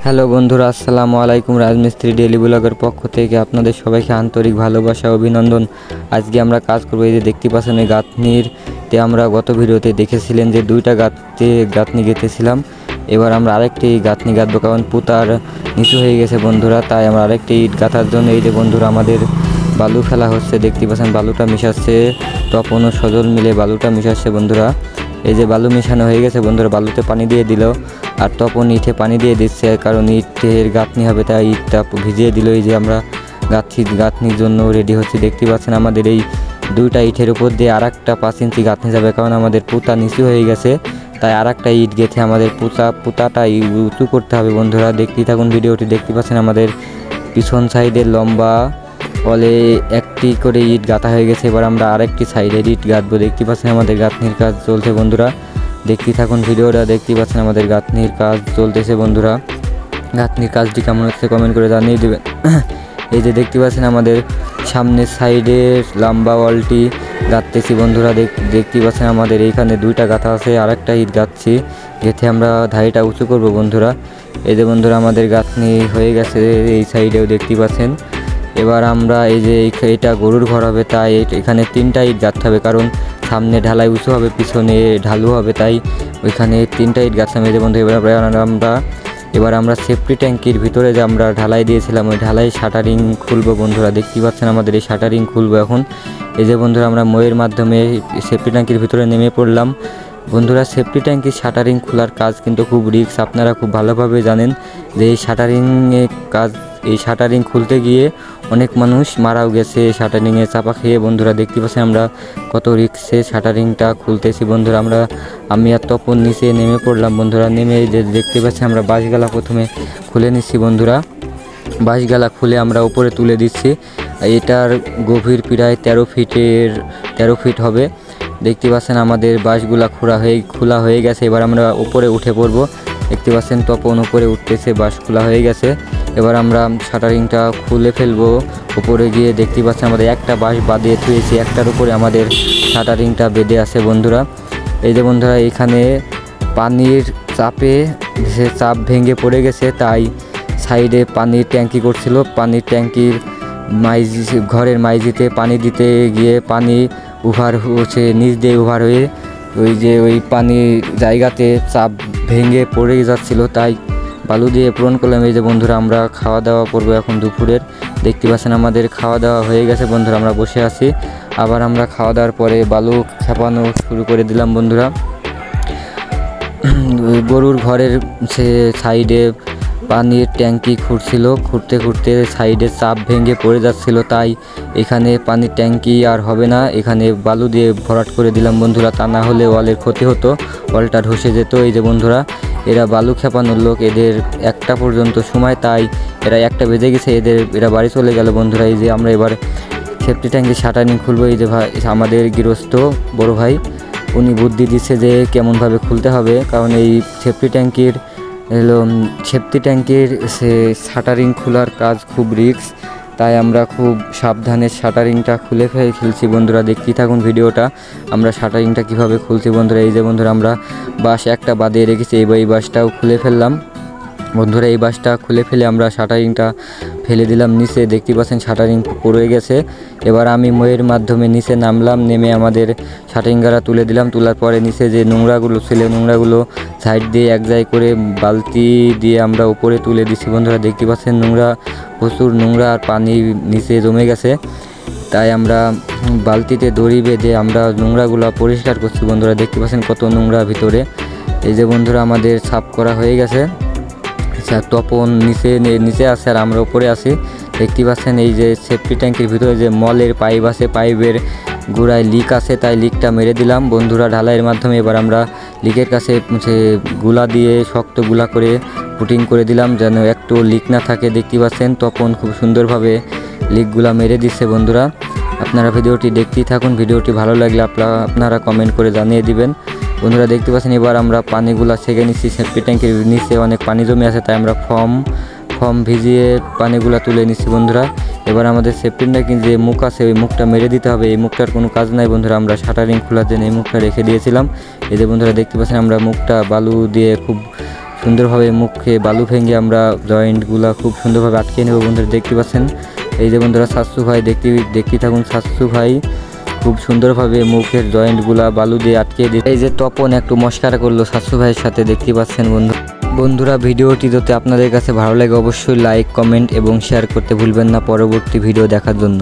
Hello বন্ধুরা, আসসালামু আলাইকুম। রাজমিস্ত্রি ডেইলি ব্লগের পক্ষ থেকে আপনাদের সবাইকে আন্তরিক ভালোবাসা অভিনন্দন। আজকে আমরা কাজ করবো। এই যে দেখতে পাচ্ছেন এই গাঁথনিরতে আমরা গত ভিডিওতে দেখেছিলেন যে দুইটা গাঁথনি গেঁথেছিলাম। এবার আমরা আরেকটি গাঁথনি গাঁথবো, কারণ পুতার নিচু হয়ে গেছে বন্ধুরা, তাই আমরা আরেকটি ইট গাঁথার জন্য এই যে বন্ধুরা আমাদের বালু ফেলা হচ্ছে। দেখতে পাচ্ছেন বালুটা মিশাচ্ছে, তপন ও সজল মিলে বালুটা মিশাচ্ছে বন্ধুরা। এই যে বালু মেশানো হয়ে গেছে বন্ধুরা, বালুতে পানি দিয়ে দিল, আর তপন ইটে পানি দিয়ে দিচ্ছে, কারণ ইটের গাঁথনি হবে তাই ইটটা ভিজিয়ে দিল। এই যে আমরা গাঁথনির জন্য রেডি হচ্ছে। দেখতে পাচ্ছেন আমাদের এই দুইটা ইটের উপর দিয়ে আর একটা 5 ইঞ্চি গাঁথনি যাবে, কারণ আমাদের পুতা নিচু হয়ে গেছে, তাই আর একটা ইট গেঁথে আমাদের পুতাটা উঁচু করতে হবে বন্ধুরা। দেখতেই থাকুন ভিডিওটি। দেখতে পাচ্ছেন আমাদের পিছন সাইডের লম্বা ফলে একটি করে ইট গাঁথা হয়ে গেছে। এবার আমরা আরেকটি সাইডের ইট গাঁথবো। দেখতে পাচ্ছেন আমাদের গাঁথনির কাজ চলছে বন্ধুরা। দেখতে থাকুন ভিডিওটা। দেখতে পাচ্ছেন আমাদের গাঁথনির কাজ চলতেছে বন্ধুরা। গাঁথনির কাজটি কেমন হচ্ছে কমেন্ট করে জানিয়ে দেবেন। এই যে দেখতে পাচ্ছেন আমাদের সামনের সাইডের লম্বা ওয়ালটি গাঁথতেছি বন্ধুরা। দেখতে পাচ্ছেন আমাদের এইখানে দুইটা গাঁথা আছে, আরেকটা ইট গাঁথছি, গেঁথে আমরা ধারিটা উঁচু করব বন্ধুরা। এই যে বন্ধুরা আমাদের গাঁথনি হয়ে গেছে, এই সাইডেও দেখতে পাচ্ছেন। এবার আমরা এই যে এটা গরুর ঘর হবে, তাই এখানে 3টা ইট গাঁথতে হবে, কারণ সামনে ঢালাই উঁচু হবে, পিছনে ঢালু হবে, তাই ওইখানে 3টা ইট গাঁথতে হবে। বন্ধু এবার আমরা সেফটি ট্যাঙ্কির ভিতরে যে আমরা ঢালাই দিয়েছিলাম, ওই ঢালাই শাটারিং খুলবো বন্ধুরা। দেখতে পাচ্ছেন আমাদের এই শাটারিং খুলবো এখন। এই যে বন্ধুরা আমরা ময়ের মাধ্যমে সেফটি ট্যাঙ্কির ভিতরে নেমে পড়লাম বন্ধুরা। সেফটি ট্যাঙ্কির শাটারিং খোলার কাজ কিন্তু খুব রিস্ক, আপনারা খুব ভালোভাবে জানেন যে এই শাটারিং খুলতে গিয়ে অনেক মানুষ মারাও গেছে শাটারিংয়ে চাপা খেয়ে বন্ধুরা। দেখতে পাচ্ছি আমরা কত রিস্কে শাটারিংটা খুলতেছি বন্ধুরা। আমি আর তপন নিচে নেমে পড়লাম বন্ধুরা। নেমে দেখতে পাচ্ছি আমরা বাঁশগালা প্রথমে খুলে নিচ্ছি বন্ধুরা। বাঁশগালা খুলে আমরা উপরে তুলে দিচ্ছি। এটার গভীর প্রায় 13 ফিট হবে। দেখতে পাচ্ছেন আমাদের বাঁশগুলা খোলা হয়ে গেছে। এবার আমরা উপরে উঠে পড়ব। দেখতে পাচ্ছেন তপন উপরে উঠতেছে, বাঁশ খোলা হয়ে গেছে। এবার আমরা শাটারিংটা খুলে ফেলবো। উপরে গিয়ে দেখতে পাচ্ছেন আমাদের একটা বাঁশ বাঁধিয়ে থুয়েছি, একটার উপরে আমাদের শাটারিংটা বেঁধে আছে বন্ধুরা। এই যে বন্ধুরা এখানে পানির চাপে সে চাপ ভেঙে পড়ে গেছে, তাই সাইডে পানির ট্যাঙ্কি করছিল। পানির ট্যাঙ্কির ঘরের মাইজিতে পানি দিতে গিয়ে পানি ওভার হচ্ছে, নিচ দিয়ে ওভার হয়ে ওই পানি জায়গাতে চাপ ভেঙে পড়ে যাচ্ছিল, তাই বালু দিয়ে পূরণ করলাম। এই যে বন্ধুরা আমরা খাওয়া দাওয়া করবো এখন দুপুরের। দেখতে পাচ্ছেন আমাদের খাওয়া দাওয়া হয়ে গেছে বন্ধুরা, আমরা বসে আছি। আবার আমরা খাওয়া দাওয়ার পরে বালু খেপানো শুরু করে দিলাম বন্ধুরা। গরুর ঘরের সাইডে পানির ট্যাঙ্কি খুঁড়তে সাইডে চাপ ভেঙে পড়ে যাচ্ছিল, তাই এখানে পানির ট্যাঙ্কি আর হবে না, এখানে বালু দিয়ে ভরাট করে দিলাম বন্ধুরা। তা না হলে ওয়ালের ক্ষতি হতো, ওয়ালটা ধসে যেত। এই যে বন্ধুরা এরা বালু খেপানোর লোক, এদের 1টা পর্যন্ত সময়, তাই এরা 1টা বেজে গেছে, এরা বাড়ি চলে গেল বন্ধুরা। এই যে আমরা এবার সেফটি ট্যাঙ্কির শাটারিং খুলবো। এই যে আমাদের গৃহস্থ বড় ভাই উনি বুদ্ধি দিচ্ছে যে কেমনভাবে খুলতে হবে, কারণ এই সেফটি ট্যাঙ্কির শাটারিং খোলার কাজ খুব রিস্ক, তাই আমরা খুব সাবধানে শাটারিংটা খুলে ফেলছি বন্ধুরা। দেখতেই থাকুন ভিডিওটা। আমরা শাটারিংটা কিভাবে খুলছি বন্ধুরা। এই যে বন্ধুরা আমরা বাঁশ একটা বাঁধিয়ে রেখেছি, এই বাঁশটাও খুলে ফেললাম বন্ধুরা। এই বাঁশটা খুলে ফেলে আমরা শাটারিংটা ফেলে দিলাম নিচে। দেখতে পাচ্ছেন শাটারিং পড়ে গেছে। এবার আমি ময়ের মাধ্যমে নিচে নামলাম, নেমে আমাদের শাটারিংগারা তুলে দিলাম। তোলার পরে নিচে যে নোংরাগুলো ছিল, নোংরাগুলো সাইড দিয়ে এক জায়গায় করে বালতি দিয়ে আমরা উপরে তুলে দিচ্ছি বন্ধুরা। দেখতে পাচ্ছেন প্রচুর নোংরা আর পানি নিচে জমে গেছে, তাই আমরা বালতিতে দড়ি বেঁধে আমরা নোংরাগুলো পরিষ্কার করছি বন্ধুরা। দেখতে পাচ্ছেন কত নোংরা ভিতরে। এই যে বন্ধুরা আমাদের সাফ করা হয়ে গেছে। তপন নিচে আছে আর আমরা উপরে আছি। দেখতে পাচ্ছেন এই যে সেফটি ট্যাঙ্কির ভিতরে যে মলের পাইপ আছে, পাইপের গোড়ায় লিক আছে, তাই লিকটা মেরে দিলাম বন্ধুরা ঢালাইয়ের মাধ্যমে। এবার আমরা লিকের কাছে গুলা দিয়ে শক্ত গুলা করে পুটিং করে দিলাম, যেন একটু লিক না থাকে। দেখতে পাচ্ছেন তপন খুব সুন্দরভাবে লিকগুলা মেরে দিচ্ছে বন্ধুরা। আপনারা ভিডিওটি দেখতেই থাকুন। ভিডিওটি ভালো লাগলে আপনারা কমেন্ট করে জানিয়ে দিবেন বন্ধুরা। দেখতে পাচ্ছেন এবার আমরা পানিগুলা ছেঁকে নিচ্ছি। সেফটি ট্যাঙ্কির নিচে অনেক পানি জমে আছে, তাই আমরা ফর্ম ভিজিয়ে পানিগুলা তুলে নিচ্ছি বন্ধুরা। এবার আমাদের সেফটি ট্যাঙ্কির যে মুখ আছে, ওই মুখটা মেরে দিতে হবে। এই মুখটার কোনো কাজ নাই বন্ধুরা, আমরা শাটারিং খোলার জন্য এই মুখটা রেখে দিয়েছিলাম। এই যে বন্ধুরা দেখতে পাচ্ছেন আমরা মুখটা বালু দিয়ে খুব সুন্দরভাবে মুখে বালু ভেঙে আমরা জয়েন্টগুলো খুব সুন্দরভাবে আটকে নেব। বন্ধুরা দেখতে পাচ্ছেন, এই যে বন্ধুরা সাসু ভাই দেখতে থাকুন। সাসু ভাই খুব সুন্দরভাবে মুখের জয়েন্টগুলা বালু দিয়ে আটকে দিয়ে, এই যে তপন একটু মস্কারা করলো সাসু ভাইয়ের সাথে, দেখতে পাচ্ছেন বন্ধুরা ভিডিওটি যদি আপনাদের কাছে ভালো লাগে অবশ্যই লাইক, কমেন্ট এবং শেয়ার করতে ভুলবেন না পরবর্তী ভিডিও দেখার জন্য।